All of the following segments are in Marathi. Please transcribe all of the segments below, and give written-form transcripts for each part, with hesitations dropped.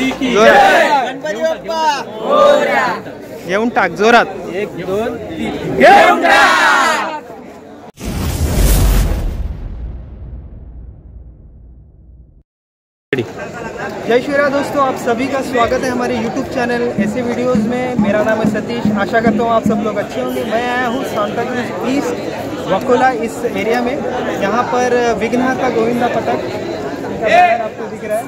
माऊली की जोरात. गणपती बाप्पा मोरया. येऊन टाक जोरात. 1 2 3 घेऊन टाक. जय श्री राम दोस्तों, आप सभी का स्वागत है हमारे YouTube चैनल ऐसे वीडियोस में। मेरा नाम है सतीश। आशा करता हूँ आप सब लोग अच्छे होंगे। मैं आया हूँ सांता क्रूज ईस्ट वकोला इस एरिया में। यहाँ पर विघ्नहर्ता गोविंदा पथक आपको दिख रहा है।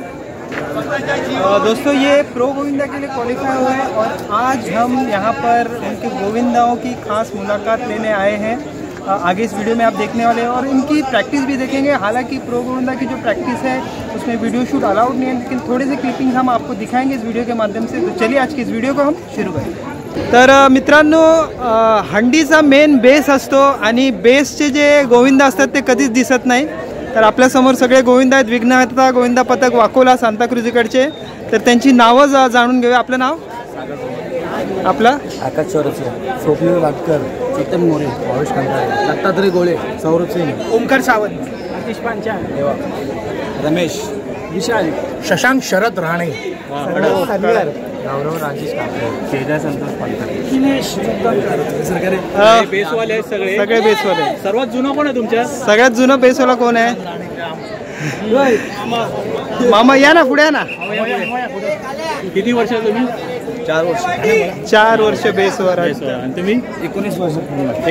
दोस्तों ये प्रो गोविंदा के लिए क्वालिफाई हुए हैं और आज हम यहाँ पर उनके गोविंदाओं की खास मुलाकात लेने आए हैं। आगे इस वीडियो में आप देखने वाले हैं और इनकी प्रैक्टिस भी देखेंगे। हालांकि प्रो गोविंदा की जो प्रैक्टिस है उसमें वीडियो शूट अलाउड नहीं है, लेकिन थोड़े से क्लिपिंग हम आपको दिखाएंगे इस वीडियो के माध्यम से। तो चलिए आज की इस व्हिडिओ को हम सुरू करें। तर मित्रांनो, हंडीचा मेन बेस असतो आणि बेसचे जे गोविंदा असतात ते कधीच दिसत नाही। तर आपल्यासमोर सगळे गोविंदा आहेत, विघ्नहर्ता गोविंदा पथक वाकोला सांताक्रूज इकडचे। तर त्यांची नावं जाणून घेऊया। आपलं नाव? आपलं आकाश चौरसे, स्वप्नील वाटकर, चेतन मोरे, भावेश खंडारे, दत्तात्रय गोळे, सौरभ सिंग, ओमकार सावंत, आतिश पांचाळ, रमेश, विशाल, शशांक शरद राणे, गौरव राजेश कापरे, केदार संतोष पालकर, दिनेश बेसवाले आहेत सगळे. सगळे बेसवाले. सर्वात जुना कोण आहे तुमच्या? सगळ्यात जुनं बेसवाला कोण आहे? मामा या ना, पुढे या ना. किती वर्ष तुम्ही? 4 वर्ष, 4 वर्ष बेसवर आहे. आणि तुम्ही? 19 वर्ष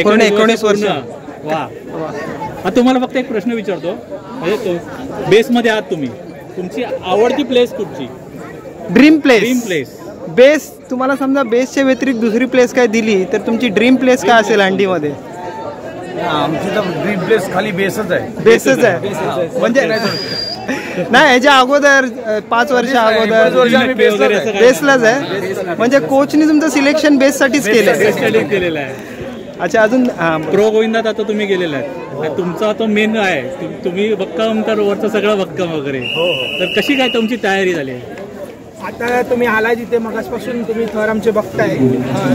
पूर्ण 19 वर्ष. वा. आता तुम्हाला फक्त एक प्रश्न विचारतो, म्हणजे तो बेसमध्ये आहात तुम्ही, तुमची आवडती प्लेस कुठची? Dream place. Dream place. Base तुम्हाला समजा बेसच्या व्यतिरिक्त दुसरी प्लेस काय दिली तर तुमची ड्रीम प्लेस काय असेल हंडीमध्ये? आमची तर ड्रीम प्लेस खाली बेसच आहे. बेसच आहे म्हणजे नाही, ह्याच्या अगोदर 5 वर्ष अगोदर बेसलाच आहे. म्हणजे कोचनी तुमचं सिलेक्शन बेससाठीच केलेलं आहे. अच्छा, अजून प्रो गोविंदात आता तुम्ही गेलेला आहे, तुमचा तो मेन आहे, तुम्ही भक्कम तर वरचं सगळं भक्कम वगैरे. तर कशी काय तुमची तयारी झाली? आता तुम्ही आलाय तिथे मगासपासून तुम्ही थर आमचे बघताय.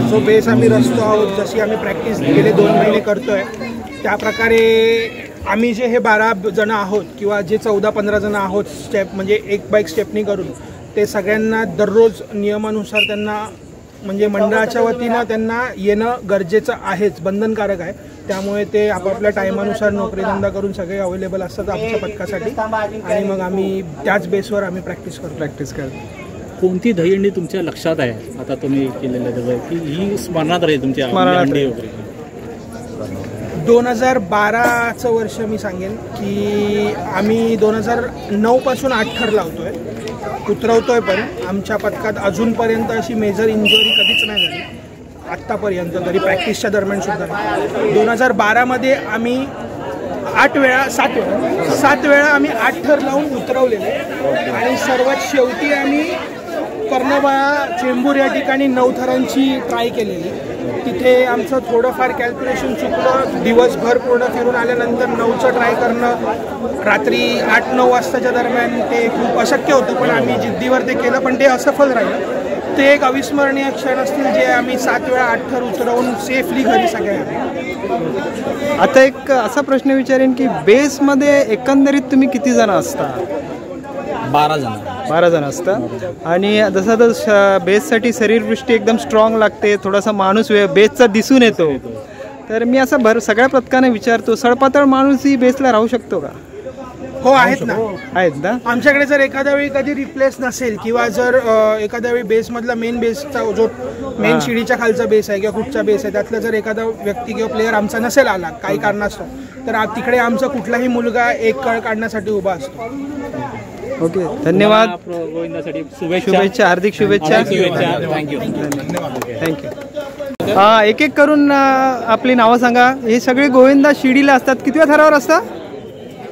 जो बेस आम्ही रचतो आहोत, जशी आम्ही प्रॅक्टिस गेले 2 महिने करतोय, त्याप्रकारे आम्ही जे हे 12 जण आहोत किंवा जे 14-15 जण आहोत स्टेप म्हणजे एक बाईक स्टेपनी करून, ते सगळ्यांना दररोज नियमानुसार त्यांना म्हणजे मंडळाच्या वतीनं त्यांना येणं गरजेचं आहेच, बंधनकारक आहे. त्यामुळे ते आपापल्या टायमानुसार नोकरीधंदा करून सगळे अवेलेबल असतात आमच्या पथकासाठी आणि मग आम्ही त्याच बेसवर आम्ही प्रॅक्टिस करतो. कोणती दहीहंडी तुमच्या लक्षात आहे आता तुम्ही केलेलं सगळं, की ही स्मरणात राहील तुमच्या हंडी वगैरे? 2012चं वर्ष मी सांगेन की आम्ही 2009 पासून 8 थर लावतोय, उतरवतोय. पण आमच्या पथकात अजूनपर्यंत अशी मेजर इंजुरी कधीच नाही झाली आत्तापर्यंत, तरी प्रॅक्टिसच्या दरम्यान सुद्धा. 2012मध्ये आम्ही 7 वेळा आम्ही 8 थर लावून उतरवलेले आणि सर्वात शेवटी आम्ही कर्णबाळा चेंबूर या ठिकाणी 9 थरांची ट्राय केलेली. तिथे आमचं थोडंफार कॅल्क्युलेशन चुकलं. दिवसभर पूर्ण फिरून आल्यानंतर 9चं ट्राय करणं रात्री 8-9 वाजताच्या दरम्यान ते खूप अशक्य होतं, पण आम्ही जिद्दीवर ते केलं, पण ते असफल राहिलं. ते एक अविस्मरणीय क्षण असतील जे आम्ही 7 वेळा 8 थर उतरवून सेफली घरी सगळे. आता एक असा प्रश्न विचारेन की बेसमध्ये एकंदरीत तुम्ही किती जण असता? 12 जण असता. आणि जसं बेससाठी शरीरवृष्टी एकदम स्ट्रॉंग लागते, थोडासा माणूस बेसचा दिसून येतो. तर मी असं सगळ्या पथकाने विचारतो, सडपातळ माणूस ही बेसला राहू शकतो का? हो, आहेत ना. आमच्याकडे जर एखाद्या वेळी कधी रिप्लेस नसेल किंवा जर एखाद्या वेळी बेसमधला मेन बेसचा जो मेन शिडीच्या खालचा बेस आहे किंवा कुठचा बेस आहे त्यातला जर एखादा व्यक्ती किंवा प्लेअर आमचा नसेल आला काही कारणास्तव, तर तिकडे आमचा कुठलाही मुलगा एक कळ काढण्यासाठी उभा असतो. ओके, धन्यवाद. गोविंदासाठी शुभेच्छा, हार्दिक शुभेच्छा. थँक्यू. हा, एक एक करून आपली नावं सांगा. हे सगळे गोविंदा शिडीला असतात. कितव्या थरावर असतात?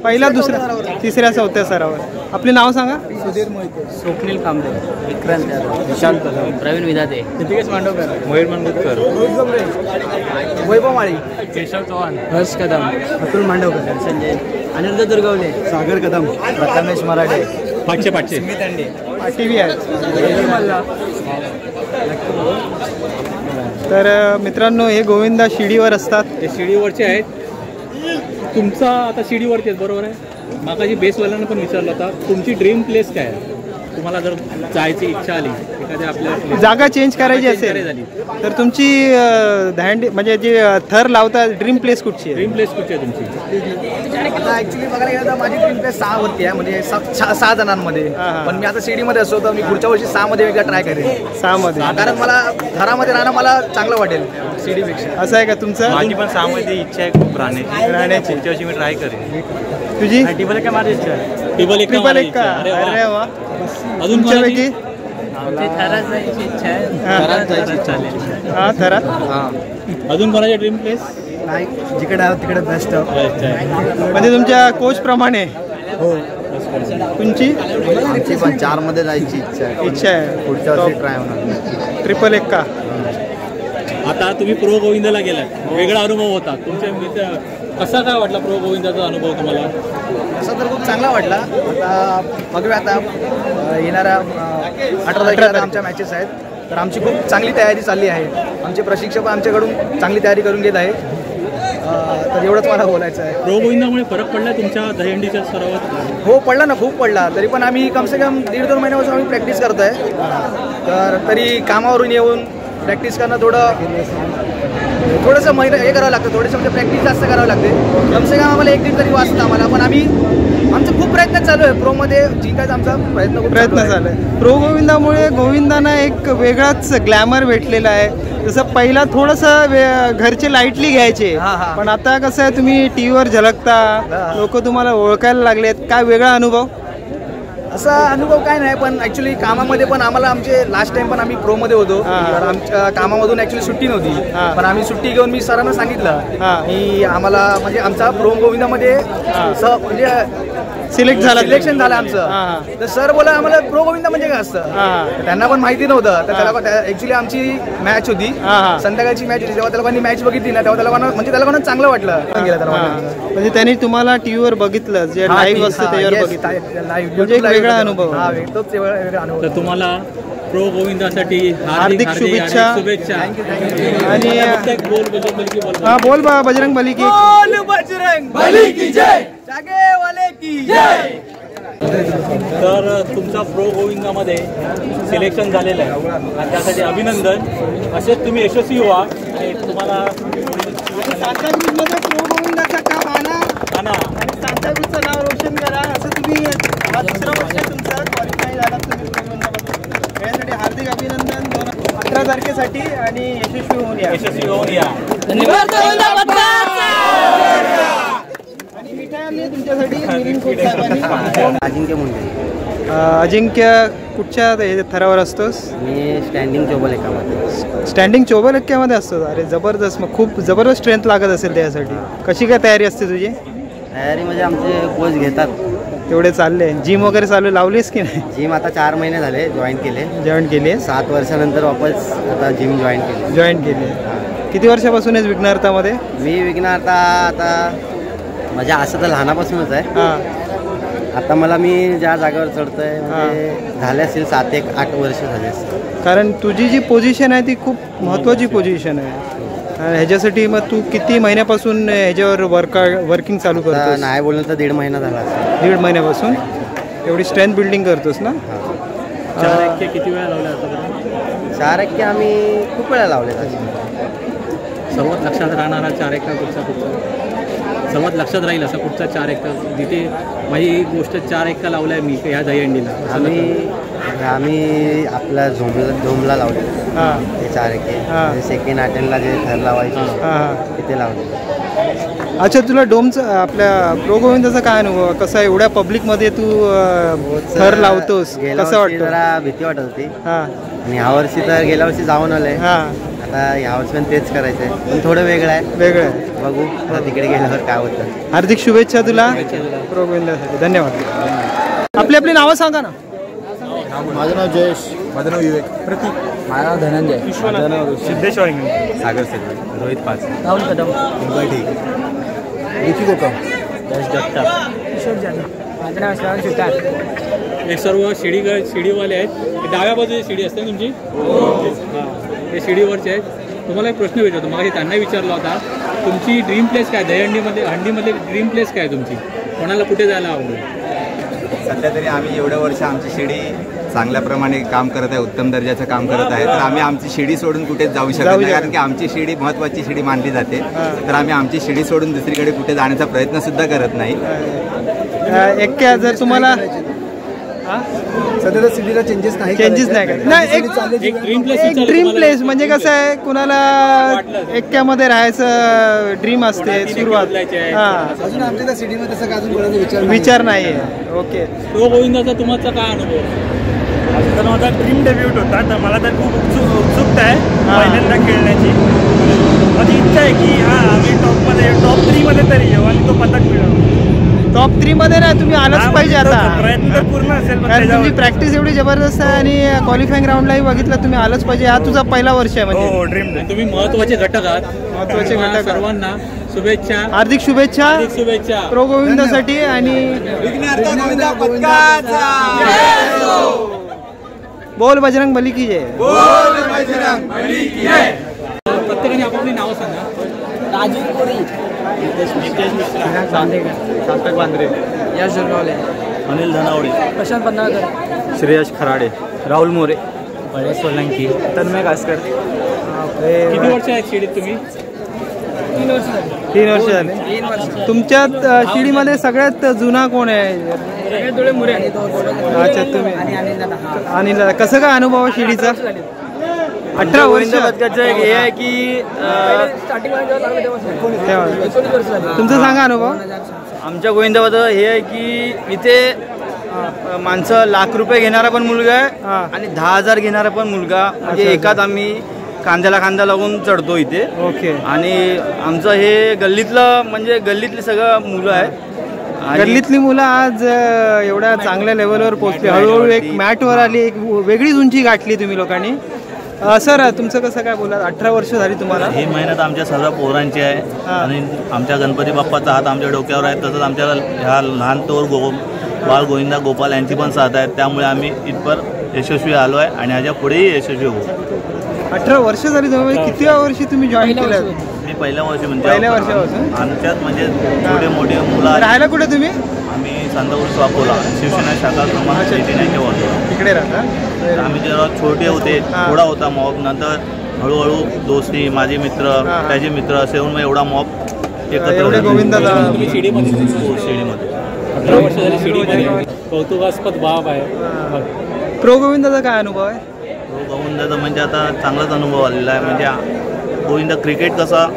पहिला, दुसऱ्या, तिसऱ्या, 4थ्या स्तरावर. आपले नाव सांगा. सुधीर मोहिते, स्वप्नील कांबळे, विक्रांत यादव, विशाल कदम, प्रवीण विधाते, नितीश मांडवकर, मयूर मांडवकर, वैभव माळी, केशव चव्हाण, हर्ष कदम, अतुल मांडवकर, संजय, अनिरुद्ध दुर्गवले, सागर कदम, प्रथमेश मराठे, पाचशे टीव्ही आहे. तर मित्रांनो, हे गोविंदा शिडीवर असतात. ते शिडीवरचे आहेत. तुमचा आता शिडीवरती आहेत, बरोबर आहे? मागाशी बेसवाल्यांना पण विचारलं होता तुमची ड्रीम प्लेस काय आहे? तुम्हाला जर जायची इच्छा आली एखाद्या आपल्या जागा चेंज करायची असेल झाली तर तुमची दहंडी म्हणजे जी थर लावता ड्रीम प्लेस कुठची आहे? ड्रीम प्लेस कुठची आहे तुमची? आता ऍक्च्युली बघायला गेलं तर माझी ड्रीम प्लेस 6 वरती आहे, म्हणजे 6 जणांमध्ये. पण मी आता सीडीमध्ये असतो तर मी पुढच्या वर्षी 6 मध्ये वेगळा ट्राय करेन. 6 मध्ये कारण मला घरामध्ये राहणं मला चांगलं वाटेल सीडीपेक्षा. असं आहे का तुमचं? माझी पण 6 मध्ये इच्छा आहे खूप राहण्याची. पुढच्या वर्षी मी ट्राय करेन. तुझी? टिबल काय माझी इच्छा आहे. टिबल एक का? अरे वा. अजून तुमच्यापैकी? थरात जायची इच्छा आहे. हा थरात. अजून कोणाची ड्रीम प्लेस? नाही, जिकडे आलो तिकडे बेस्ट. म्हणजे तुमच्या कोच प्रमाणे? हो. तुमची? आमची पण 4 मध्ये जायची इच्छा आहे. पुढच्या वर्षी ट्राय होणार. ट्रिपल एक का? आता तुम्ही प्रो गोविंदाला गेलात, वेगळा अनुभव होता तुमच्या मित्र. कसा काय वाटला प्रो गोविंदाचा अनुभव तुम्हाला? असं तर खूप चांगला वाटला. आता बघूया आता येणाऱ्या 18 तारखेला आमच्या मॅचेस आहेत, तर आमची खूप चांगली तयारी चालली आहे. आमचे प्रशिक्षक आमच्याकडून चांगली तयारी करून घेत आहे. तर एवढंच मला बोलायचं आहे. प्रो गोविंदामुळे फरक पडला तुमच्या दहीहंडीच्या सरावात? हो पडला ना, खूप पडला. तरी पण आम्ही कमसे कम 1.5-2 महिन्यापासून आम्ही प्रॅक्टिस करतो आहे. तर तरी कामावरून येऊन प्रॅक्टिस करणं थोडंसं हे करावं लागतं. थोडंसं म्हणजे प्रॅक्टिस जास्त करावं लागते. कमसे कम आम्हाला 1 दीड तरी वाचतं आम्हाला. पण आमचं खूप प्रयत्न चालू आहे. प्रोमध्ये जिंकायचा आमचा प्रयत्न चालू आहे. प्रो गोविंदामुळे गोविंदांना एक वेगळाच ग्लॅमर भेटलेला आहे. जसं पहिला थोडंसं घरचे लाईटली घ्यायचे, पण आता कसं आहे तुम्ही टीव्हीवर झलकता, लोक तुम्हाला ओळखायला लागलेत. काय वेगळा अनुभव? असा अनुभव काय नाही, पण ॲक्च्युली कामामध्ये पण आम्हाला आमचे लास्ट टाइम पण आम्ही प्रोमध्ये होतो. तर आमच्या कामामधून ॲक्च्युली सुट्टी नव्हती. पण आम्ही सुट्टी घेऊन मी सरांना सांगितलं की आम्हाला म्हणजे आमचा प्रो गोविंदामध्ये म्हणजे सिलेक्शन झालं आमचं. तर सर बोला आम्हाला प्रो गोविंदा म्हणजे काय असतं. त्यांना पण माहिती नव्हतं. तर त्याला ॲक्च्युली आमची मॅच होती, संध्याकाळची मॅच होती. जेव्हा त्या लोकांनी मॅच बघितली ना तेव्हा त्या लोकांना चांगलं वाटलं. म्हणजे त्यांनी तुम्हाला टीव्हीवर बघितलं, जे लाईव्ह असतं त्याच्यावर बघितलं, वेगळा अनुभव. तोच वेगळा अनुभव. तर तुम्हाला प्रो गोविंदासाठी हार्दिक शुभेच्छा. आणि बोल बा बजरंग बली की बजरंग बली की जय, जागे वाले की जय. तर तुमचा प्रो गोविंदामध्ये सिलेक्शन झालेलं आहे आणि त्यासाठी अभिनंदन. असेच तुम्ही यशस्वी व्हा आणि तुम्हाला सांताक्रूजमध्ये प्रो गोविंदाचा काम आणा आणि सांताक्रूजचं नाव रोशन करा. असं तुम्ही हा 2रा वर्ष तुमचा क्वालिफाय झाला तुम्ही प्रो गोविंदामध्ये. यासाठी हार्दिक अभिनंदन. 18 तारखेसाठी आणि यशस्वी होऊन या. आणि मिठाई आणली तुमच्यासाठी मिलिंद कोच साहेबांनी. अजिंक्य कुठच्या थरावर असतोस? मी स्टँडिंग चोबल एकामध्ये. स्टँडिंग चोबल एक्क्यामध्ये असतो. अरे जबरदस्त. मग खूप जबरदस्त स्ट्रेंथ लागत असेल त्यासाठी. कशी काय तयारी असते तुझी? तयारी म्हणजे आमचे कोच घेतात तेवढे चालले. जिम वगैरे चालू लावलीस की नाही? जिम आता 4 महिने झाले जॉईन केले. 7 वर्षानंतर वापस आता जिम जॉईन केली. किती वर्षापासून आहेस विघ्नार्थामध्ये? मी विघ्नार्था आता म्हणजे असं तर लहानापासूनच आहे. आता मी ज्या जागेवर चढतोय म्हणजे झाले असेल 7-8 वर्ष झाले. कारण तुझी जी पोझिशन आहे ती खूप महत्त्वाची पोझिशन आहे. ह्याच्यासाठी मग तू किती महिन्यापासून ह्याच्यावर वर्किंग चालू करतोस? नाही बोललं तर 1.5 महिना झाला. 1.5 महिन्यापासून एवढी स्ट्रेंथ बिल्डिंग करतोस ना? 4 एक्के किती वेळा लावल्या आता? 4 एक्के आम्ही खूप वेळा लावले. सर्वात लक्षात राहणारा 4 एक्का कुठचा सर्वात लक्षात राहील असा कुठचा 4 एक्का जिथे माझी गोष्ट 4 एक्का लावलाय मी ह्या दहीहंडीला? आम्ही आपल्या झोमला लावले ते 4 एक्के. सेकंड अटेंडला जे थर लावायचे तिथे लावले. अच्छा, तुला डोमचं आपल्या प्रो गोविंदाचा काय अनुभव? कसं एवढ्या पब्लिकमध्ये तू थर लावतोस, कसं वाटतं? जरा भीती वाटत होती. आणि यावर्षी तर गेल्या वर्षी जाऊन आलंय. आता यावर्षी पण तेच करायचंय, पण थोडं वेगळं आहे. बघू तिकडे गेल्यावर काय होतं. हार्दिक शुभेच्छा तुला प्रो गोविंदासाठी. धन्यवाद. आपली नावं सांगा ना. माझं नाव जयेश. माझं नाव विवेक. प्रतीक. माझं नाव धनंजय. माझं नाव सिद्धेश वाळिंगे. सागर सेठ. रोहित पाच. राहुल कदम. ठीक. ऋषी कोकम. यश जगताप. किशोर जाधव. माझं नाव श्रावण सुतार. हे सर्व शिडीवाले आहेत. डाव्या बाजूची शिडी असते ना तुमची? हे शिडीवरचे आहेत. तुम्हाला एक प्रश्न विचारतो. मला त्यांना विचारला होता, तुमची ड्रीम प्लेस काय? दहीहंडीमध्ये ड्रीम प्लेस काय तुमची? कोणाला कुठे जायला आवडेल? सध्या तरी आम्ही एवढ्या वर्ष आमची शिडी चांगल्याप्रमाणे काम करत आहे, उत्तम दर्जाचं काम करत आहे. तर आम्ही आमची शिडी सोडून कुठेच जाऊ शकत नाही, कारण की आमची शिडी महत्त्वाची शिडी मानली जाते. तर आम्ही आमची शिडी सोडून दुसरीकडे कुठे जाण्याचा प्रयत्न सुद्धा करत नाही. एक्क्या जर तुम्हाला सध्या तर सिटीला चेंजेस नाही एक ड्रीम प्लेस म्हणजे कसं आहे, कुणाला एक्क्यामध्ये राहायचं ड्रीम असते सुरुवात. अजून आमच्या त्या सिटीमध्ये तसं अजून कोणाचा विचार नाही आहे. ओके, प्रो गोविंदाचा तुमचा काय अनुभव? तर माझा ड्रीम डेब्यूट होता, तर मला तर खूप उत्सुकता आहे पहिल्यांदा खेळण्याची. माझी इच्छा आहे की आम्ही टॉप 3 मध्ये तरी येऊ आणि तो पदक मिळवू. टॉप 3 मध्ये ना तुम्ही आलाच पाहिजे आता. प्रयत्न तर पूर्ण असेल, कारण तुमची प्रॅक्टिस एवढी जबरदस्त आहे आणि क्वालिफाईंग राऊंडलाही बघितलं तुम्ही आलंच पाहिजे. हा तुझा पहिला वर्ष आहे म्हणजे. हो, ड्रीम. तुम्ही महत्वाचे घटक आहात. महत्वाचे घटक सर्वांना शुभेच्छा, हार्दिक शुभेच्छा शुभेच्छा प्रो गोविंदासाठी. आणि बोल बजरंग बली की जय. प्रत्येकाने आपापली नावं सांगा. राजू कोरी, सार्थक बांद्रे, यश जगवले, अनिल धनावडे, प्रशांत पन्नाळकर, श्रेयश खराडे, राहुल मोरे, परेश सोलंकी, तन्मय कासकर. किती वर्ष आहेत शिडीत तुम्ही? 3 वर्ष झाले. तुमच्यात शिडीमध्ये सगळ्यात जुना कोण आहे? अच्छा, तुम्ही. अनिल दादा, कसं काय अनुभव आहे शिडीचा? 18 वर्ष पदकाचं हे आहे की तुमचा सांगा अनुभव. आमच्या गोविंदाबाचं हे आहे की इथे माणसं लाख रुपये घेणारा पण मुलगा आहे आणि 10,000 घेणारा पण मुलगा, म्हणजे एकात आम्ही खांद्याला खांदा लागून चढतो इथे. ओके. आणि आमचं हे गल्लीतलं म्हणजे गल्लीतली सगळं मुलं आहेत. गल्लीतली मुलं आज एवढ्या चांगल्या लेवलवर पोहोचली, हळूहळू एक मॅटवर आली, एक वेगळीच उंची गाठली तुम्ही लोकांनी. सर तुमचं कसं काय बोला? 18 वर्ष झाली तुम्हाला. ही मेहनत आमच्या सर्व पोरांची आहे आणि आमच्या गणपती बाप्पाचा हात आमच्या डोक्यावर आहे. तसंच आमच्या ह्या लहान तोर बाळ गोविंदा गोपाल यांची पण साथ आहे. त्यामुळे आम्ही इथपर यशस्वी आलो आहे आणि ह्याच्या पुढेही यशस्वी होऊ. 18 वर्ष झाली तुम्ही. किती वर्षी तुम्ही जॉईन केलं? मी पहिल्या वर्षी म्हणजे पहिल्या वर्षापासून. आमच्यात म्हणजे छोटे मोठे मुलं. राहायला कुठे तुम्ही? आम्ही सांताक्रूज वाकोला, शिवसेना शाखा क्रमांक 89 वाकोला तिकडे राहता. आम्ही जेव्हा छोटे होते थोडा होता मॉब, नंतर हळूहळू दोस्ती, माझे मित्र त्याचे मित्र असे होऊन एवढा मॉब एकत्र. गोविंदाला शिडीमध्ये 18 वर्ष झाली शिडीमध्ये. कौतुकास्पद बाब आहे. प्रो गोविंदाचा काय अनुभव आहे? गोविंदाचा म्हणजे आता चांगलाच अनुभव आलेला आहे. म्हणजे गोविंदा क्रिकेट कसा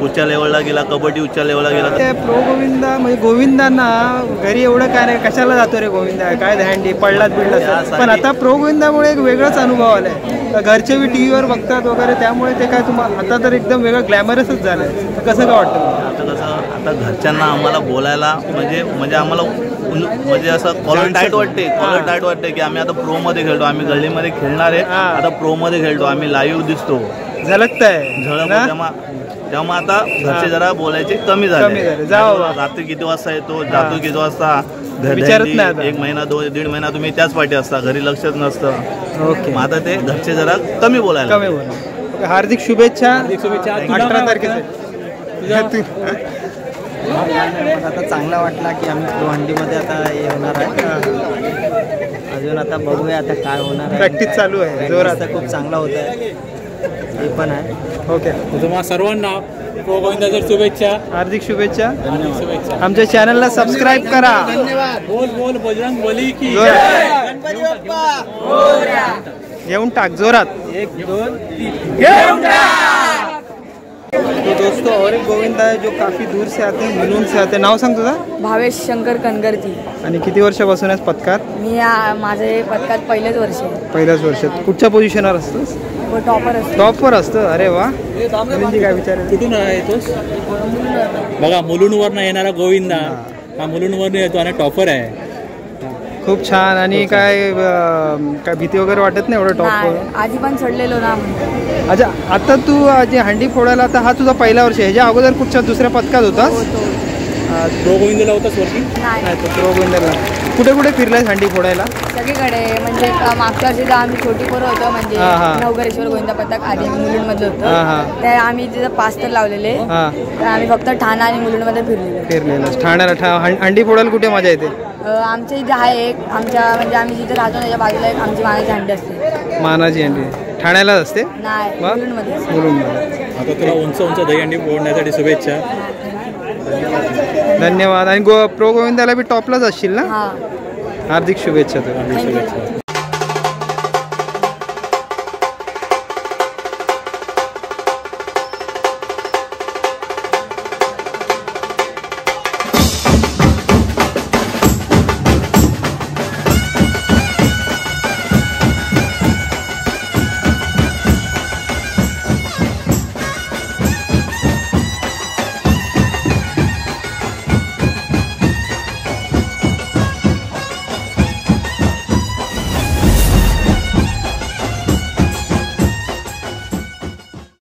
उच्च लेवलला गेला, कबड्डी उच्च लेवलला गेला. ते प्रो गोविंदा म्हणजे गोविंदांना घरी एवढं काय नाही, कशाला जातो रे गोविंदा, काय दहंडी पडलाच बिडला. पण आता प्रो गोविंदामुळे एक वेगळाच अनुभव आलाय. घरचे बी टीव्हीवर बघतात वगैरे, त्यामुळे ते काय तुम्हाला आता तर एकदम वेगळं ग्लॅमरसच झालंय. कसं काय वाटतं? आता कसं आता घरच्यांना आम्हाला बोलायला म्हणजे आम्हाला म्हणजे असं कॉलर टाईट वाटते की आम्ही आता प्रो मध्ये खेळतो, आम्ही गल्लीमध्ये खेळणार आहे, आता प्रो मध्ये खेळतो, आम्ही लाईव्ह दिसतो, झलकतंय. तेव्हा आता घरचे जरा बोलायचे कमी झाले. रात्री किती वाजता येतो, जातो किती वाजता, एक महिना 1.5 महिना तुम्ही त्याच पाठी असता, घरी लक्षच नसतं. ओके. मग आता ते घरचे जरा कमी बोलायला. हार्दिक शुभेच्छा. 18 तारखेला आता चांगला वाटला की आम्ही प्रो हंडीमध्ये आता हे होणार आहे. अजून आता बघूया आता काय होणार आहे. प्रॅक्टिस चालू आहे जोरात. खूप चांगला होत आहे हे पण आहे. ओके. तुम्हाला सर्वांना प्रो गोविंदाच्या शुभेच्छा, हार्दिक शुभेच्छा. शुभेच्छा. आमच्या चॅनलला सबस्क्राईब करा. बोल बोल बजरंग बली की घेऊन टाक जोरात. 1 2 3 घेऊन टाक. तो दोस्तों और एक गोविंदा है जो काफी दूर से आते हैं, मुलुंड से आते हैं. नाव सांग तुझा? भावेश शंकर कनगरती. आणि किती वर्षापासून आहेस पदकात? मी माझे पदकात पहिलेच वर्ष आहे. पहिल्याच वर्षात. कुठच्या पोझिशनवर असतोस? टॉपर असतो. टॉपवर असतं. अरे वा. म्हणजे काय विचार? कुठून येतोस? बघा मुलुंडवरनं येणारा गोविंदा हा मुलुंडवरनं येतो आणि टॉपर आहे. खूप छान. आणि काय भीती वगैरे वाटत नाही एवढं टॉप? आधी पण चढलेलो ना. अच्छा, आता तू जे हंडी फोडायला आता हा तुझा पहिला वर्ष आहे. ह्याच्या अगोदर कुठच्या दुसऱ्या पदकात होतास? प्रो गोविंदाला होतास वरती? नाही, प्रो गोविंदाला कुठे कुठे फिरलायस हंडी फोडायला? सगळीकडे. म्हणजे मागच्या वर्षी आम्ही छोटी पोरं होतो, म्हणजे नवघरेश्वर गोविंदा पथक आधी मुलुंडमधलं होतं, त्या आम्ही तिथं 5 तर लावलेले. तर आम्ही फक्त ठाणा आणि मुलुंडमध्ये फिरलेलो. ठाण्याला हंडी फोडायला कुठे मजा येते? आमच्या इथे आहे एक, आमच्या म्हणजे आम्ही जिथे राहतो त्याच्या बाजूला एक आमची मानाची हंडी असते. मानाची हंडी ठाण्यालाच असते? नाही, मुलुंडमध्ये. मुलुंडमध्ये. आता तुला उंच उंच दहीहंडी फोडण्यासाठी शुभेच्छा. धन्यवाद. आणि प्रो गोविंदाला बी टॉपलाच असशील ना? हां, हार्दिक शुभेच्छा तुला. थँक्यू.